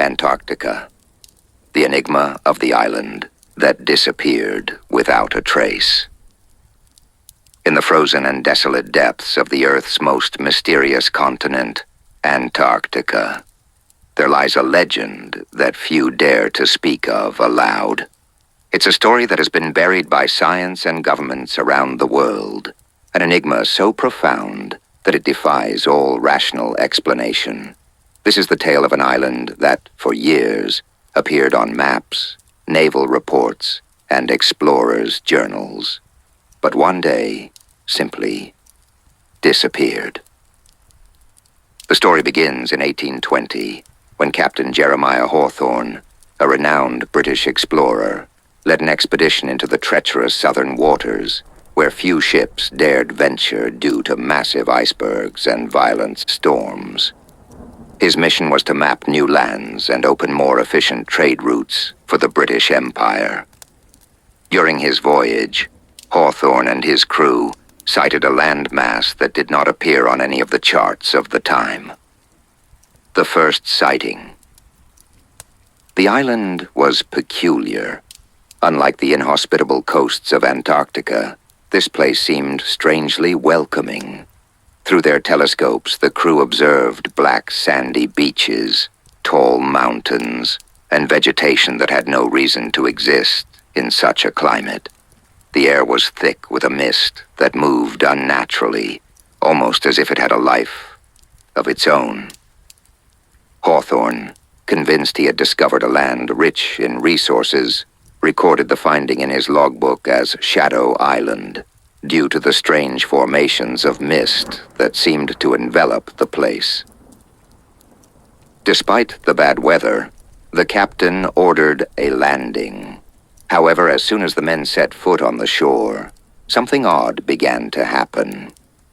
Antarctica, the enigma of the island that disappeared without a trace. In the frozen and desolate depths of the Earth's most mysterious continent, Antarctica, there lies a legend that few dare to speak of aloud. It's a story that has been buried by science and governments around the world, an enigma so profound that it defies all rational explanation. This is the tale of an island that, for years, appeared on maps, naval reports, and explorers' journals, but one day simply disappeared. The story begins in 1820, when Captain Jeremiah Hawthorne, a renowned British explorer, led an expedition into the treacherous southern waters, where few ships dared venture due to massive icebergs and violent storms. His mission was to map new lands and open more efficient trade routes for the British Empire. During his voyage, Hawthorne and his crew sighted a landmass that did not appear on any of the charts of the time. The first sighting. The island was peculiar. Unlike the inhospitable coasts of Antarctica, this place seemed strangely welcoming. Through their telescopes, the crew observed black sandy beaches, tall mountains, and vegetation that had no reason to exist in such a climate. The air was thick with a mist that moved unnaturally, almost as if it had a life of its own. Hawthorne, convinced he had discovered a land rich in resources, recorded the finding in his logbook as Shadow Island, due to the strange formations of mist that seemed to envelop the place. Despite the bad weather, the captain ordered a landing. However, as soon as the men set foot on the shore, something odd began to happen.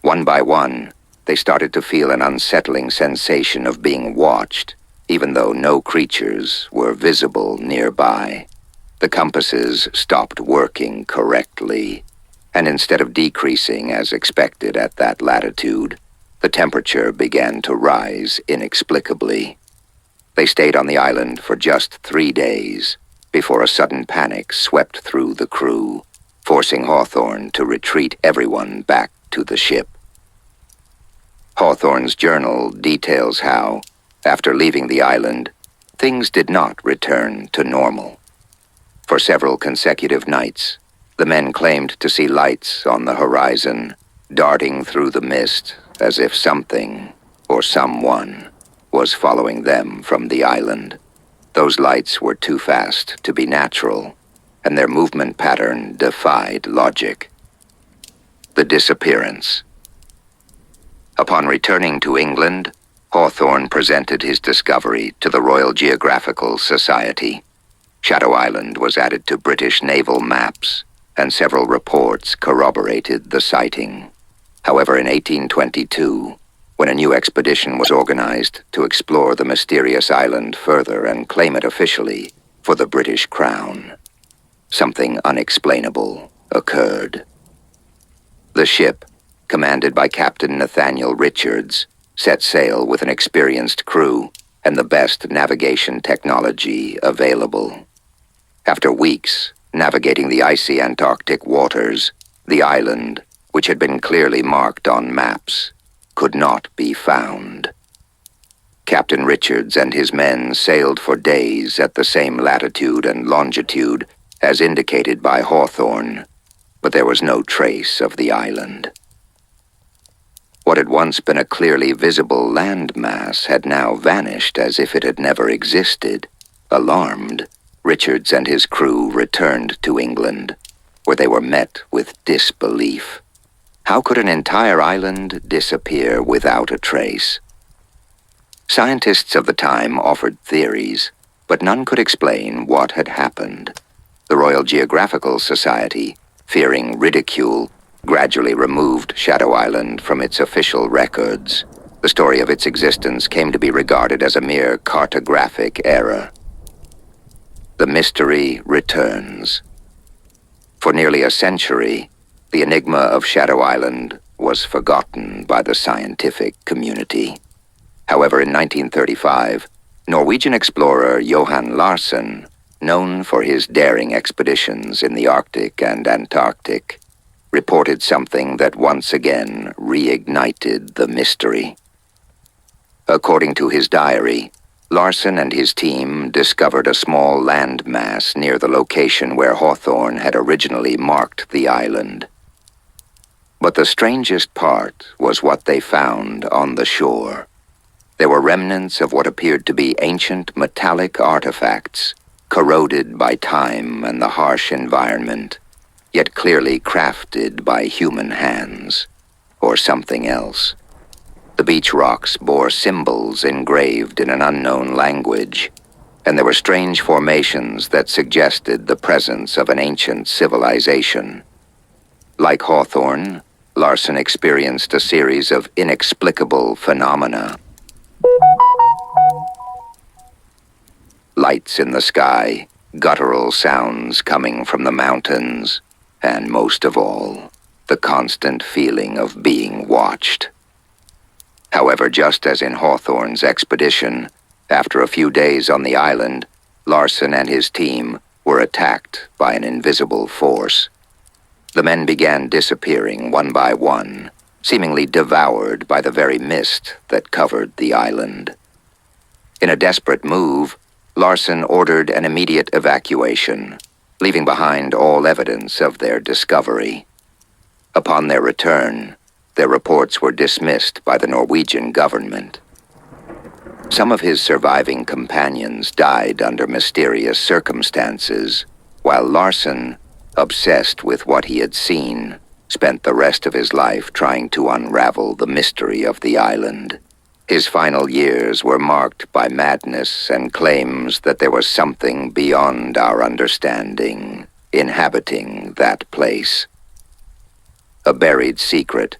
One by one, they started to feel an unsettling sensation of being watched, even though no creatures were visible nearby. The compasses stopped working correctly, and instead of decreasing as expected at that latitude, the temperature began to rise inexplicably. They stayed on the island for just 3 days before a sudden panic swept through the crew, forcing Hawthorne to retreat everyone back to the ship. Hawthorne's journal details how, after leaving the island, things did not return to normal. For several consecutive nights, the men claimed to see lights on the horizon, darting through the mist as if something or someone was following them from the island. Those lights were too fast to be natural, and their movement pattern defied logic. The disappearance. Upon returning to England, Hawthorne presented his discovery to the Royal Geographical Society. Shadow Island was added to British naval maps, and several reports corroborated the sighting. However, in 1822, when a new expedition was organized to explore the mysterious island further and claim it officially for the British Crown, something unexplainable occurred. The ship, commanded by Captain Nathaniel Richards, set sail with an experienced crew and the best navigation technology available. After weeks navigating the icy Antarctic waters, the island, which had been clearly marked on maps, could not be found. Captain Richards and his men sailed for days at the same latitude and longitude as indicated by Hawthorne, but there was no trace of the island. What had once been a clearly visible landmass had now vanished as if it had never existed. Alarmed, Richards and his crew returned to England, where they were met with disbelief. How could an entire island disappear without a trace? Scientists of the time offered theories, but none could explain what had happened. The Royal Geographical Society, fearing ridicule, gradually removed Shadow Island from its official records. The story of its existence came to be regarded as a mere cartographic error. The mystery returns. For nearly a century, the enigma of Shadow Island was forgotten by the scientific community. However, in 1935, Norwegian explorer Johan Larsson, known for his daring expeditions in the Arctic and Antarctic, reported something that once again reignited the mystery. According to his diary, Larsson and his team discovered a small landmass near the location where Hawthorne had originally marked the island. But the strangest part was what they found on the shore. There were remnants of what appeared to be ancient metallic artifacts, corroded by time and the harsh environment, yet clearly crafted by human hands, or something else. The beach rocks bore symbols engraved in an unknown language, and there were strange formations that suggested the presence of an ancient civilization. Like Hawthorne, Larsson experienced a series of inexplicable phenomena. Lights in the sky, guttural sounds coming from the mountains, and most of all, the constant feeling of being watched. However, just as in Hawthorne's expedition, after a few days on the island, Larsson and his team were attacked by an invisible force. The men began disappearing one by one, seemingly devoured by the very mist that covered the island. In a desperate move, Larsson ordered an immediate evacuation, leaving behind all evidence of their discovery. Upon their return, their reports were dismissed by the Norwegian government. Some of his surviving companions died under mysterious circumstances, while Larsson, obsessed with what he had seen, spent the rest of his life trying to unravel the mystery of the island. His final years were marked by madness and claims that there was something beyond our understanding inhabiting that place. A buried secret.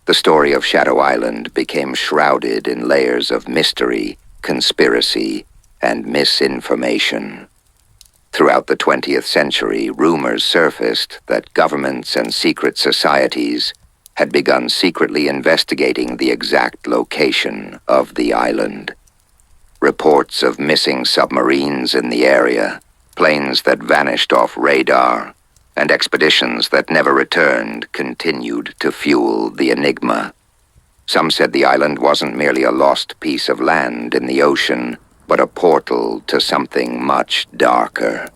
The story of Shadow Island became shrouded in layers of mystery, conspiracy, and misinformation. Throughout the 20th century, rumors surfaced that governments and secret societies had begun secretly investigating the exact location of the island. Reports of missing submarines in the area, planes that vanished off radar, and expeditions that never returned continued to fuel the Enigma. Some said the island wasn't merely a lost piece of land in the ocean, but a portal to something much darker.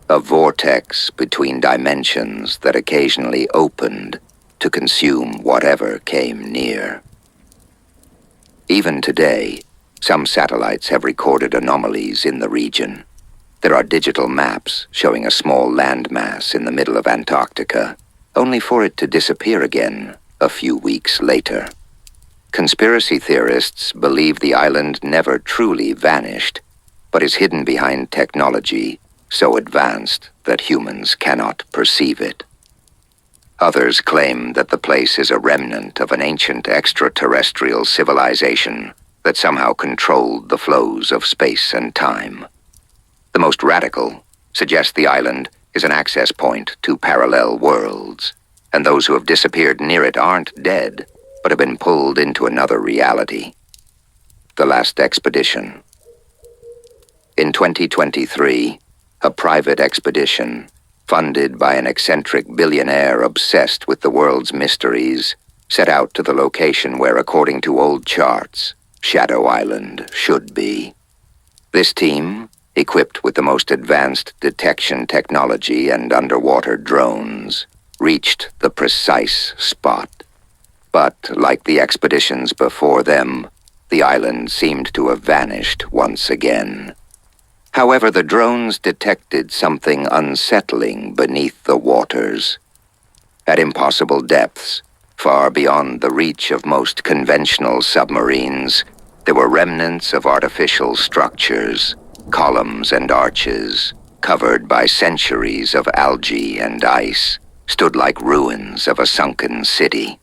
A vortex between dimensions that occasionally opened to consume whatever came near. Even today, some satellites have recorded anomalies in the region. There are digital maps showing a small landmass in the middle of Antarctica, only for it to disappear again a few weeks later. Conspiracy theorists believe the island never truly vanished, but is hidden behind technology so advanced that humans cannot perceive it. Others claim that the place is a remnant of an ancient extraterrestrial civilization that somehow controlled the flows of space and time. The most radical suggest the island is an access point to parallel worlds, and those who have disappeared near it aren't dead, but have been pulled into another reality. The last expedition. In 2023, a private expedition, funded by an eccentric billionaire obsessed with the world's mysteries, set out to the location where, according to old charts, Shadow Island should be. This team, equipped with the most advanced detection technology and underwater drones, reached the precise spot. But, like the expeditions before them, the island seemed to have vanished once again. However, the drones detected something unsettling beneath the waters. At impossible depths, far beyond the reach of most conventional submarines, there were remnants of artificial structures, columns and arches, covered by centuries of algae and ice, stood like ruins of a sunken city.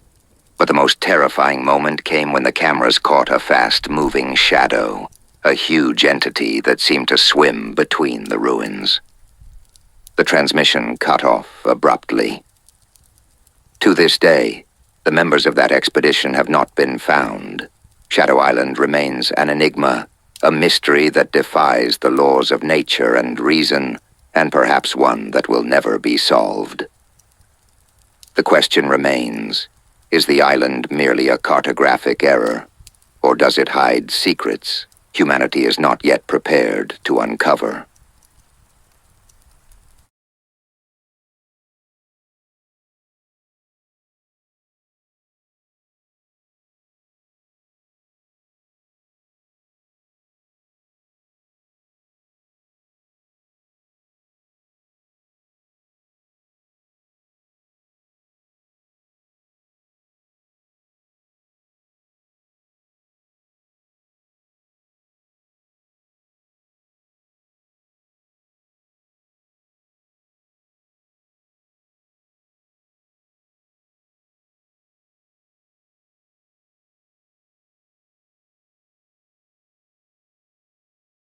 But the most terrifying moment came when the cameras caught a fast-moving shadow, a huge entity that seemed to swim between the ruins. The transmission cut off abruptly. To this day, the members of that expedition have not been found. Shadow Island remains an enigma, a mystery that defies the laws of nature and reason, and perhaps one that will never be solved. The question remains, is the island merely a cartographic error, or does it hide secrets humanity is not yet prepared to uncover?